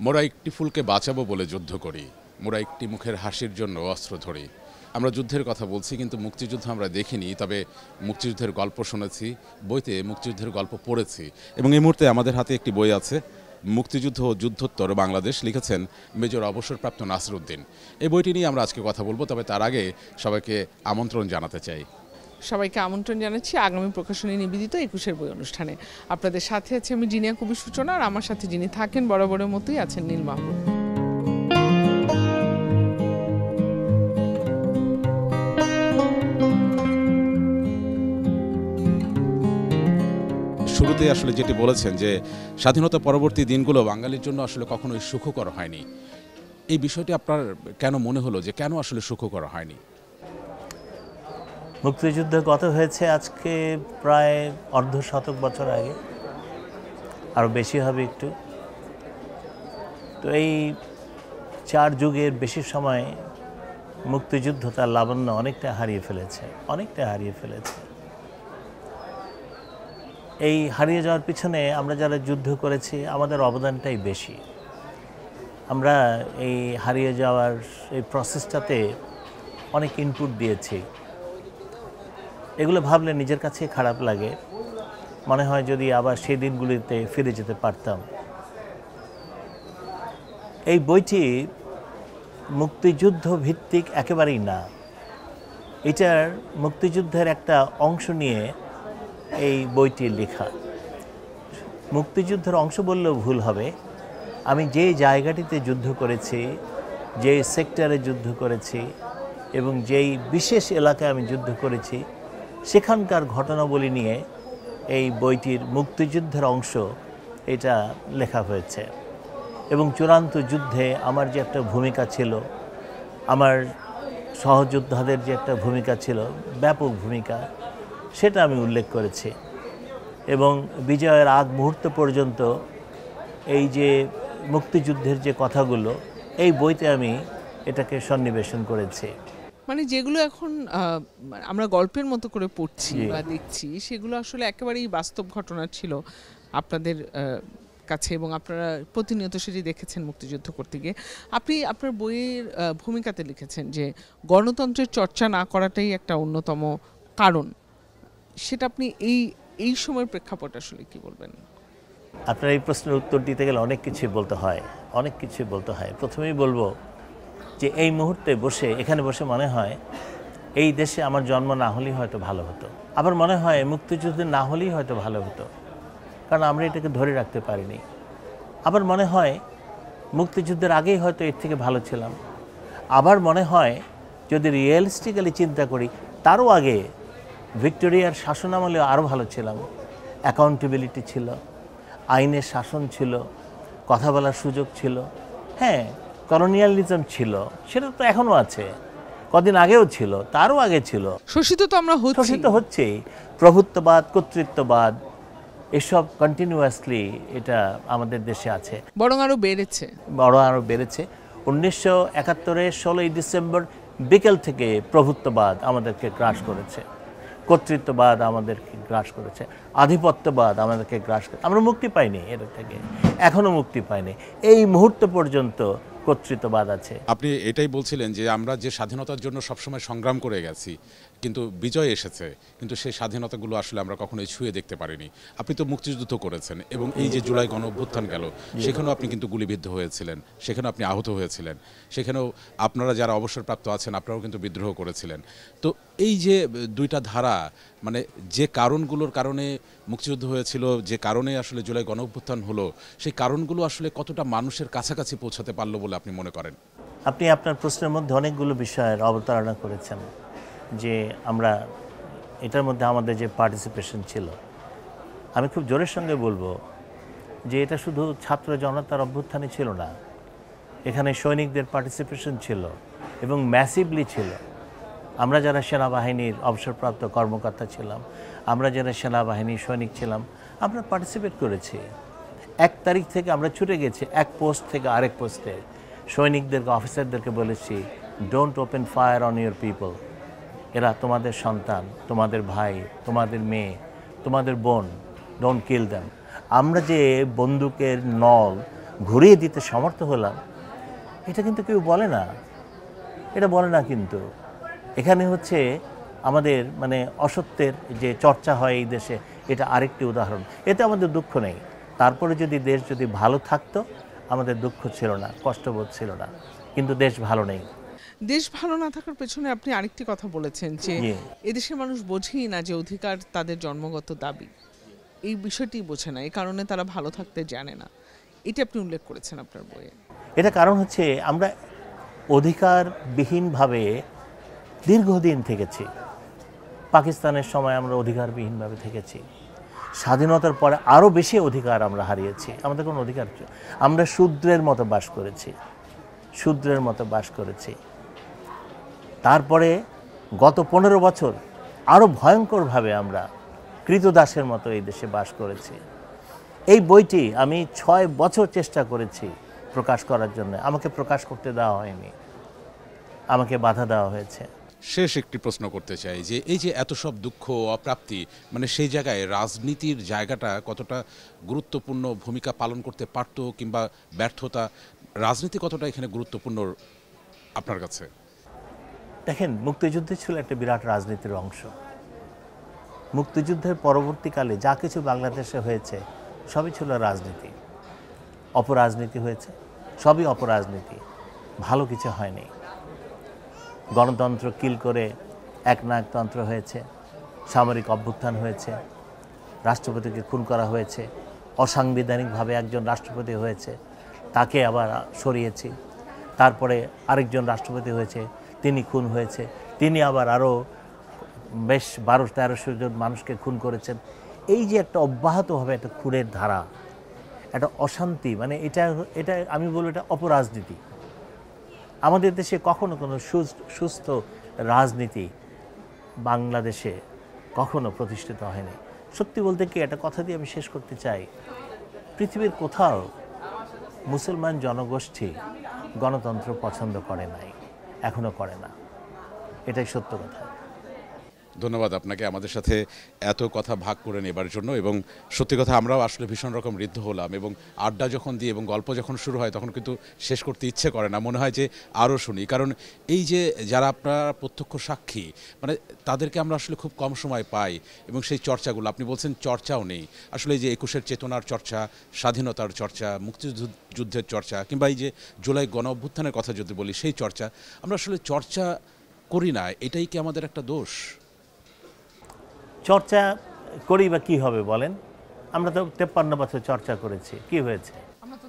মোরা একটি ফুলকে বাঁচাবো বলে যুদ্ধ করি, মোরা একটি মুখের হাসির জন্য অস্ত্র ধরি। আমরা যুদ্ধের কথা বলছি, কিন্তু মুক্তিযুদ্ধ আমরা দেখিনি, তবে মুক্তিযুদ্ধের গল্প শুনেছি, বইতে মুক্তিযুদ্ধের গল্প পড়েছি। এবং এই মুহূর্তে আমাদের হাতে একটি বই আছে, মুক্তিযুদ্ধ ও যুদ্ধোত্তর বাংলাদেশ, লিখেছেন মেজর অবসরপ্রাপ্ত নাসিরউদ্দিন। এই বইটি নিয়ে আমরা আজকে কথা বলবো, তবে তার আগে সবাইকে আমন্ত্রণ জানাতে চাই। সবাইকে আমন্ত্রণ জানাচ্ছি আগামী প্রকাশনী নিবেদিত ২১-এর বই অনুষ্ঠানে। আপনাদের সাথে আছে আমি জিনিয়া কবি সূচনা, আর আমার সাথে যিনি থাকেন বরাবরের মতোই আছেন নীল মাহমুদ। শুরুতে আসলে যেটি বলেছেন যে স্বাধীনতা পরবর্তী দিনগুলো বাঙালির জন্য আসলে কখনোই সুখকর হয়নি, এই বিষয়টি আপনার কেন মনে হলো যে কেন আসলে সুখকর হয়নি? মুক্তিযুদ্ধ গত হয়েছে আজকে প্রায় অর্ধশতক বছর আগে, আরও বেশি হবে একটু। তো এই 4 যুগের বেশি সময় মুক্তিযুদ্ধ তার লাবণ্য অনেকটা হারিয়ে ফেলেছে। এই হারিয়ে যাওয়ার পিছনে আমরা যারা যুদ্ধ করেছি আমাদের অবদানটাই বেশি। আমরা এই হারিয়ে যাওয়ার এই প্রসেসটাতে অনেক ইনপুট দিয়েছি। এগুলো ভাবলে নিজের কাছে খারাপ লাগে, মনে হয় যদি আবার সেই দিনগুলিতে ফিরে যেতে পারতাম। এই বইটি মুক্তিযুদ্ধ ভিত্তিক একেবারেই না, এটার মুক্তিযুদ্ধের একটা অংশ নিয়ে এই বইটি লেখা। মুক্তিযুদ্ধের অংশ বললেও ভুল হবে। আমি যে জায়গাটিতে যুদ্ধ করেছি, যে সেক্টরে যুদ্ধ করেছি এবং যেই বিশেষ এলাকায় আমি যুদ্ধ করেছি, সেখানকার ঘটনাবলী নিয়ে এই বইটির মুক্তিযুদ্ধের অংশ এটা লেখা হয়েছে। এবং চূড়ান্ত যুদ্ধে আমার যে একটা ভূমিকা ছিল, আমার সহযোদ্ধাদের যে একটা ভূমিকা ছিল, ব্যাপক ভূমিকা, সেটা আমি উল্লেখ করেছি। এবং বিজয়ের আগ মুহূর্ত পর্যন্ত এই যে মুক্তিযুদ্ধের যে কথাগুলো, এই বইতে আমি এটাকে সন্নিবেশন করেছি। মানে যেগুলো এখন আমরা গল্পের মতো করে পড়ছি বা দেখছি, সেগুলো আসলে একেবারেই বাস্তব ঘটনা ছিল আপনাদের কাছে, এবং আপনারা প্রতিনিয়ত সেটি দেখেছেন মুক্তিযুদ্ধ করতে গিয়ে। আপনি আপনার বইয়ের ভূমিকাতে লিখেছেন যে গণতন্ত্রের চর্চা না করাটাই একটা অন্যতম কারণ। সেটা আপনি এই সময়ের প্রেক্ষাপট আসলে কি বলবেন? আপনার এই প্রশ্নের উত্তর দিতে গেলে অনেক কিছুই বলতে হয়। প্রথমেই বলবো যে এই মুহূর্তে এখানে বসে মনে হয় এই দেশে আমার জন্ম না হলেই হয়তো ভালো হতো। আবার মনে হয় মুক্তিযুদ্ধ না হলেই হয়তো ভালো হতো, কারণ আমরা এটাকে ধরে রাখতে পারিনি। আবার মনে হয় মুক্তিযুদ্ধের আগেই হয়তো এর থেকে ভালো ছিলাম। আবার মনে হয় যদি রিয়েলিস্টিক্যালি চিন্তা করি, তারও আগে ভিক্টোরিয়ার শাসনামলে আরও ভালো ছিলাম। অ্যাকাউন্টেবিলিটি ছিল, আইনের শাসন ছিল, কথা বলার সুযোগ ছিল। হ্যাঁ, কলোনিয়ালিজম ছিল, সেটা তো এখনও আছে, কদিন আগেও ছিল, তারও আগে ছিল। শোষিত তো আমরা হচ্ছেই। প্রভুত্ববাদ, কর্তৃত্ববাদ, এসব কন্টিনিউয়াসলি এটা আমাদের দেশে আছে, বরং আরও বেড়েছে। 1971-এর 16ই ডিসেম্বর বিকেল থেকে প্রভুত্ববাদ আমাদেরকে গ্রাস করেছে, কর্তৃত্ববাদ আমাদেরকে গ্রাস করেছে, আধিপত্যবাদ আমাদেরকে গ্রাস করেছে। আমরা মুক্তি পাইনি এর থেকে, এখনও মুক্তি পাইনি। এই মুহূর্ত পর্যন্ত কর্তৃত্ববাদ আছে। আপনি এটাই বলছিলেন যে আমরা যে স্বাধীনতার জন্য সবসময় সংগ্রাম করে গেছি, কিন্তু বিজয় এসেছে, কিন্তু সেই স্বাধীনতাগুলো আসলে আমরা কখনোই ছুঁয়ে দেখতে পারিনি। আপনি তো মুক্তিযুদ্ধ করেছেন, এবং এই যে জুলাই গণ অভ্যুত্থান গেল, সেখানেও আপনি কিন্তু গুলিবিদ্ধ হয়েছিলেন, সেখানেও আপনি আহত হয়েছিলেন, সেখানেও আপনারা যারা অবসরপ্রাপ্ত আছেন আপনারাও কিন্তু বিদ্রোহ করেছিলেন। তো এই যে দুইটা ধারা, মানে যে কারণগুলোর কারণে মুক্তিযুদ্ধ হয়েছিল, যে কারণে আসলে জুলাই গণ অভ্যুত্থান হলো, সেই কারণগুলো আসলে কতটা মানুষের কাছাকাছি পৌঁছাতে পারলো বলে আপনি মনে করেন? আপনি আপনার প্রশ্নের মধ্যে অনেকগুলো বিষয়ের অবতারণা করেছেন। যে আমরা এটার মধ্যে আমাদের যে পার্টিসিপেশন ছিল, আমি খুব জোরের সঙ্গে বলবো যে এটা শুধু ছাত্র জনতার অভ্যুত্থানই ছিল না, এখানে সৈনিকদের পার্টিসিপেশন ছিল এবং ম্যাসিভলি ছিল। আমরা যারা সেনাবাহিনীর অবসরপ্রাপ্ত কর্মকর্তা ছিলাম, আমরা যারা সেনাবাহিনীর সৈনিক ছিলাম, আমরা পার্টিসিপেট করেছি। 1 তারিখ থেকে আমরা ছুটে গেছি এক পোস্ট থেকে আরেক পোস্টে। সৈনিকদেরকে, অফিসারদেরকে বলেছি, don't open fire on your people, এরা তোমাদের সন্তান, তোমাদের ভাই, তোমাদের মেয়ে, তোমাদের বোন, ডোন্ট কিল দেম। আমরা যে বন্দুকের নল ঘুরিয়ে দিতে সমর্থ হলাম, এটা কিন্তু কেউ বলে না, এটা বলে না। কিন্তু এখানে হচ্ছে আমাদের মানে অসত্যের যে চর্চা হয় এই দেশে, এটা আরেকটি উদাহরণ। এতে আমাদের দুঃখ নেই। তারপরে যদি দেশ যদি ভালো থাকতো, আমাদের দুঃখ ছিল না, কষ্টবোধ ছিল না। কিন্তু দেশ ভালো নেই। দেশ ভালো না থাকার পেছনে আপনি আরেকটি কথা বলেছেন যে জি। এদেশের মানুষ বোঝেই না যে অধিকার তাদের জন্মগত দাবি, এই বিষয়টি বোঝে না, এই কারণে তারা ভালো থাকতে জানে না, এটি আপনি উল্লেখ করেছেন আপনার বইয়ে। এটা কারণ হচ্ছে আমরা অধিকারবিহীনভাবে দীর্ঘদিন থেকেছি। পাকিস্তানের সময় আমরা অধিকারবিহীনভাবে থেকেছি। স্বাধীনতার পরে আরও বেশি অধিকার আমরা হারিয়েছি। আমাদের কোনো অধিকার, আমরা শূদ্রের মতো বাস করেছি, শূদ্রের মতো বাস করেছি। তারপরে গত 15 বছর আরও ভয়ঙ্করভাবে আমরা কৃতদাসের মতো এই দেশে বাস করেছি। এই বইটি আমি 6 বছর চেষ্টা করেছি প্রকাশ করার জন্য, আমাকে প্রকাশ করতে দেওয়া হয়নি, আমাকে বাধা দেওয়া হয়েছে। শেষ একটি প্রশ্ন করতে চাই যে এই যে এত সব দুঃখ অপ্রাপ্তি, মানে সেই জায়গায় রাজনীতির জায়গাটা কতটা গুরুত্বপূর্ণ ভূমিকা পালন করতে পারতো, কিংবা ব্যর্থতা, রাজনীতি কতটা এখানে গুরুত্বপূর্ণ আপনার কাছে? দেখেন, মুক্তিযুদ্ধ ছিল একটা বিরাট রাজনীতির অংশ। মুক্তিযুদ্ধের পরবর্তীকালে যা কিছু বাংলাদেশে হয়েছে সবই ছিল রাজনীতি, অপরাজনীতি হয়েছে, সবই অপরাজনীতি, ভালো কিছু হয়নি। গণতন্ত্র কিল করে একনায়কতন্ত্র হয়েছে, সামরিক অভ্যুত্থান হয়েছে, রাষ্ট্রপতিকে খুন করা হয়েছে, অসাংবিধানিকভাবে একজন রাষ্ট্রপতি হয়েছে, তাকে আবার সরিয়েছি। তারপরে আরেকজন রাষ্ট্রপতি হয়েছে, তিনি খুন হয়েছে, তিনি আবার আরও বেশ 1200-1300 জন মানুষকে খুন করেছেন। এই যে একটা অব্যাহতভাবে একটা খুনের ধারা, একটা অশান্তি, মানে এটা আমি বলবো এটা অপরাজনীতি। আমাদের দেশে কখনো কোনো সুস্থ রাজনীতি বাংলাদেশে কখনো প্রতিষ্ঠিত হয়নি। সত্যি বলতে কি, একটা কথা দিয়ে আমি শেষ করতে চাই, পৃথিবীর কোথাও মুসলমান জনগোষ্ঠী গণতন্ত্র পছন্দ করে নাই, এখনো করে না, এটাই সত্য কথা। ধন্যবাদ আপনাকে আমাদের সাথে এত কথা ভাগ করে নেবার জন্য। এবং সত্যি কথা, আমরাও আসলে ভীষণ রকম ঋদ্ধ হলাম, এবং আড্ডা যখন দিই এবং গল্প যখন শুরু হয় তখন কিন্তু শেষ করতে ইচ্ছে করে না, মনে হয় যে আরও শুনি। কারণ এই যে যারা আপনারা প্রত্যক্ষ সাক্ষী, মানে তাদেরকে আমরা আসলে খুব কম সময় পাই, এবং সেই চর্চাগুলো আপনি বলছেন চর্চাও নেই। আসলে এই যে 21-এর চেতনার চর্চা, স্বাধীনতার চর্চা, মুক্তিযুদ্ধের চর্চা, কিংবা এই যে জুলাই গণ অভ্যুত্থানের কথা যদি বলি, সেই চর্চা আমরা আসলে চর্চা করি না। এটাই কি আমাদের একটা দোষ? চর্চা করি বা কী হবে বলেন? আমরা তো 53 বছর চর্চা করেছি, কি হয়েছে? আমরা তো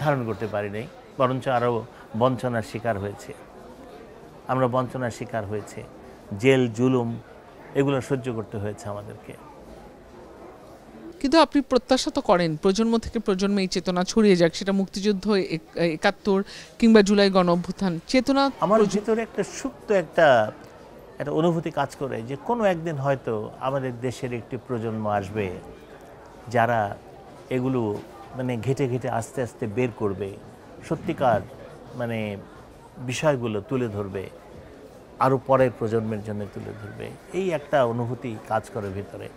ধারণ করতে পারি নাই, বরঞ্চ আরও বঞ্চনার শিকার হয়েছে। আমরা বঞ্চনার শিকার হয়েছে, জেল জুলুম এগুলো সহ্য করতে হয়েছে আমাদেরকে। কিন্তু আপনি প্রত্যাশা তো করেন প্রজন্ম থেকে প্রজন্মে এই চেতনা ছড়িয়ে যাক, সেটা মুক্তিযুদ্ধ, 71 কিংবা জুলাই গণ অভ্যুত্থান চেতনা। আমার ভিতরে একটা সুপ্ত একটা অনুভূতি কাজ করে যে কোনো একদিন হয়তো আমাদের দেশের একটি প্রজন্ম আসবে যারা এগুলো মানে ঘেটে ঘেটে আস্তে আস্তে বের করবে, সত্যিকার মানে বিষয়গুলো তুলে ধরবে, আরও পরের প্রজন্মের জন্য তুলে ধরবে। এই একটা অনুভূতি কাজ করে ভিতরে।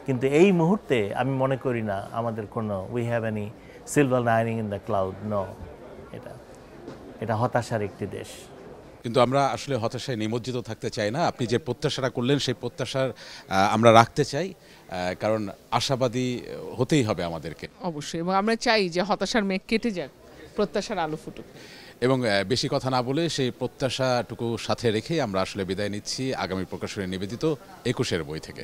কিন্তু এই মুহূর্তে আমি মনে করি না আমাদের কোনো we have any silver lining in the cloud. No, এটা হতাশার একটি দেশ। কিন্তু আমরা আসলে হতাশায় নিমজ্জিত থাকতে চাই না। আপনি যে প্রত্যাশাটা করলেন সেই প্রত্যাশার আমরা রাখতে চাই, কারণ আশাবাদী হতেই হবে আমাদেরকে। অবশ্যই, এবং আমরা চাই যে হতাশার মেঘ কেটে যাক, প্রত্যাশার আলো ফুটুক। এবং বেশি কথা না বলে সেই প্রত্যাশাটুকু সাথে রেখে আমরা আসলে বিদায় নিচ্ছি আগামী প্রকাশনী নিবেদিত 21-এর বই থেকে।